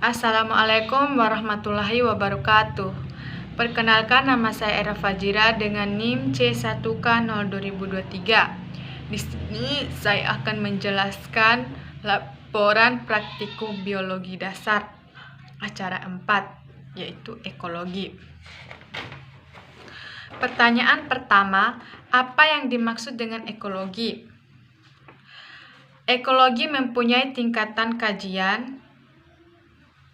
Assalamualaikum warahmatullahi wabarakatuh. Perkenalkan, nama saya Era Fajira dengan NIM C1K02023. Di sini saya akan menjelaskan laporan praktikum biologi dasar acara 4, yaitu ekologi. Pertanyaan pertama, apa yang dimaksud dengan ekologi? Ekologi mempunyai tingkatan kajian,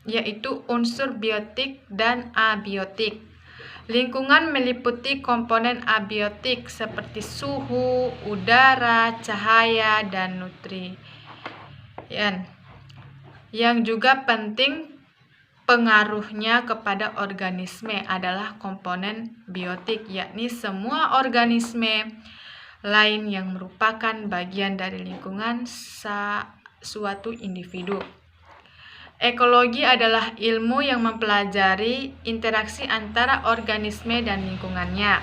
yaitu unsur biotik dan abiotik. Lingkungan meliputi komponen abiotik seperti suhu, udara, cahaya, dan nutrien. Yang juga penting pengaruhnya kepada organisme adalah komponen biotik, yakni semua organisme lain yang merupakan bagian dari lingkungan suatu individu. Ekologi adalah ilmu yang mempelajari interaksi antara organisme dan lingkungannya.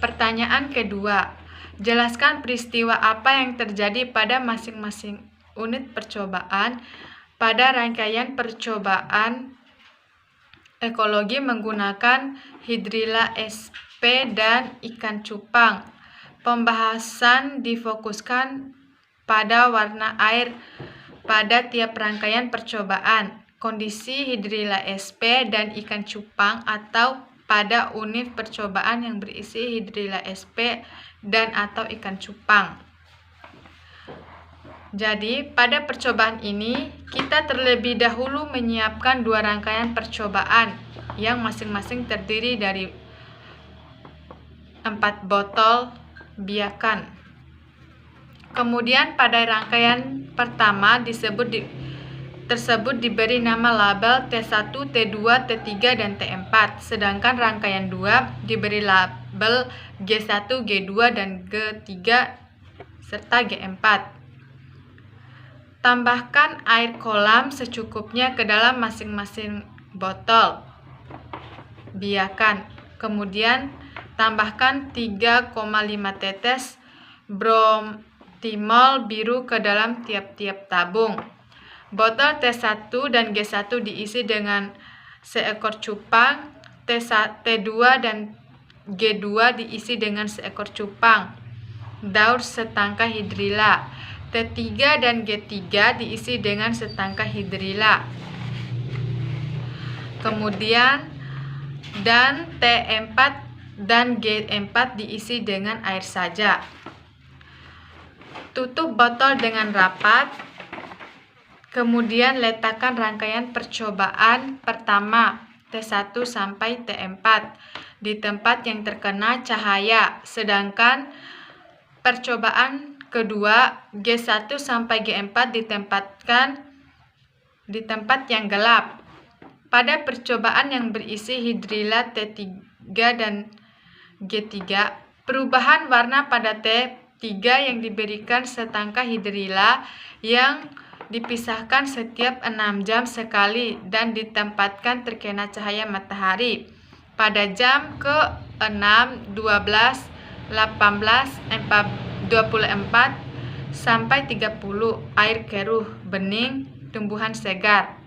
Pertanyaan kedua, jelaskan peristiwa apa yang terjadi pada masing-masing unit percobaan. Pada rangkaian percobaan ekologi menggunakan hidrilla sp dan ikan cupang. Pembahasan difokuskan pada warna air pada tiap rangkaian percobaan, kondisi hidrilla sp dan ikan cupang, atau pada unit percobaan yang berisi hidrilla sp dan atau ikan cupang. Jadi, pada percobaan ini kita terlebih dahulu menyiapkan 2 rangkaian percobaan yang masing-masing terdiri dari 4 botol biakan. Kemudian pada rangkaian pertama tersebut diberi nama label T1, T2, T3, dan T4. Sedangkan rangkaian 2 diberi label G1, G2, dan G3 serta G4. Tambahkan air kolam secukupnya ke dalam masing-masing botol biakan. Kemudian tambahkan 3,5 tetes bromtimol biru ke dalam tiap-tiap tabung. Botol T1 dan G1 diisi dengan seekor cupang, T2 dan G2 diisi dengan seekor cupang, daur setangkai hidrilla. T3 dan G3 diisi dengan setangkai hidrilla. Kemudian dan T4 dan G4 diisi dengan air saja. Tutup botol dengan rapat. Kemudian letakkan rangkaian percobaan pertama T1 sampai T4 di tempat yang terkena cahaya, sedangkan percobaan kedua G1 sampai G4 ditempatkan di tempat yang gelap. Pada percobaan yang berisi hidrilla T3 dan G3, perubahan warna pada T3 yang diberikan setangkai hidrilla yang dipisahkan setiap 6 jam sekali dan ditempatkan terkena cahaya matahari pada jam ke-6, 12, 18, 24 sampai 30 air keruh bening tumbuhan segar.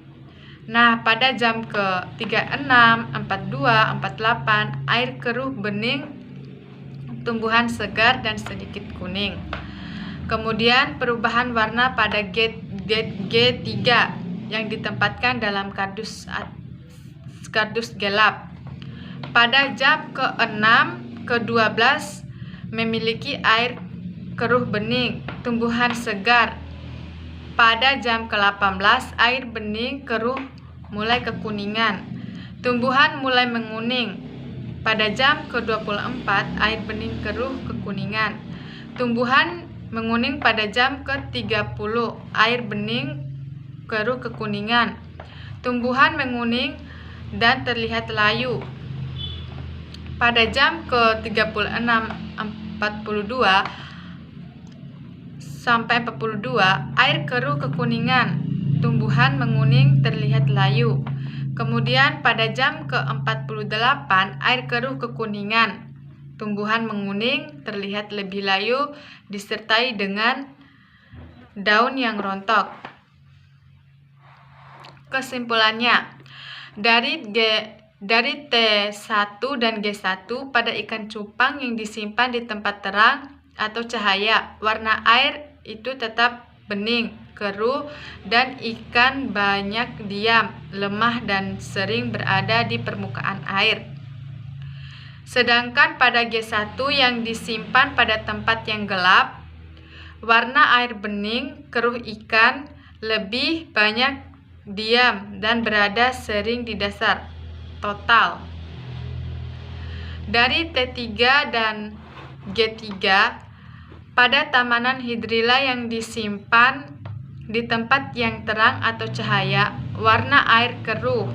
Nah, pada jam ke-36, 42, 48 air keruh bening tumbuhan segar dan sedikit kuning. Kemudian perubahan warna pada G3 yang ditempatkan dalam kardus gelap. Pada jam ke-6, ke-12 memiliki air keruh bening tumbuhan segar. Pada jam ke-18 air bening keruh mulai kekuningan, tumbuhan mulai menguning. Pada jam ke-24 air bening keruh kekuningan, tumbuhan menguning. Pada jam ke-30 air bening keruh kekuningan, tumbuhan menguning dan terlihat layu. Pada jam ke-36, 42 sampai 42 air keruh kekuningan, tumbuhan menguning terlihat layu. Kemudian pada jam ke-48 air keruh kekuningan, tumbuhan menguning terlihat lebih layu disertai dengan daun yang rontok. Kesimpulannya, dari T1 dan G1 pada ikan cupang yang disimpan di tempat terang atau cahaya, warna air itu tetap bening, keruh, dan ikan banyak diam, lemah, dan sering berada di permukaan air. Sedangkan pada G1 yang disimpan pada tempat yang gelap, warna air bening, keruh, ikan lebih banyak diam dan berada sering di dasar. Total dari T3 dan G3 pada tamanan hidrilla yang disimpan di tempat yang terang atau cahaya, warna air keruh,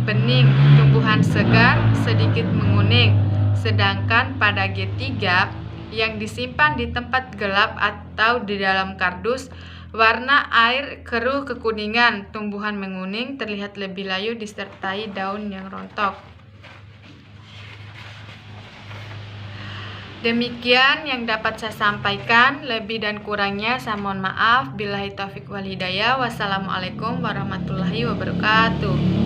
bening, tumbuhan segar, sedikit menguning. Sedangkan pada G3 yang disimpan di tempat gelap atau di dalam kardus, warna air keruh kekuningan, tumbuhan menguning, terlihat lebih layu disertai daun yang rontok. Demikian yang dapat saya sampaikan, lebih dan kurangnya saya mohon maaf. Billahi taufiq wal hidayah. Wassalamualaikum warahmatullahi wabarakatuh.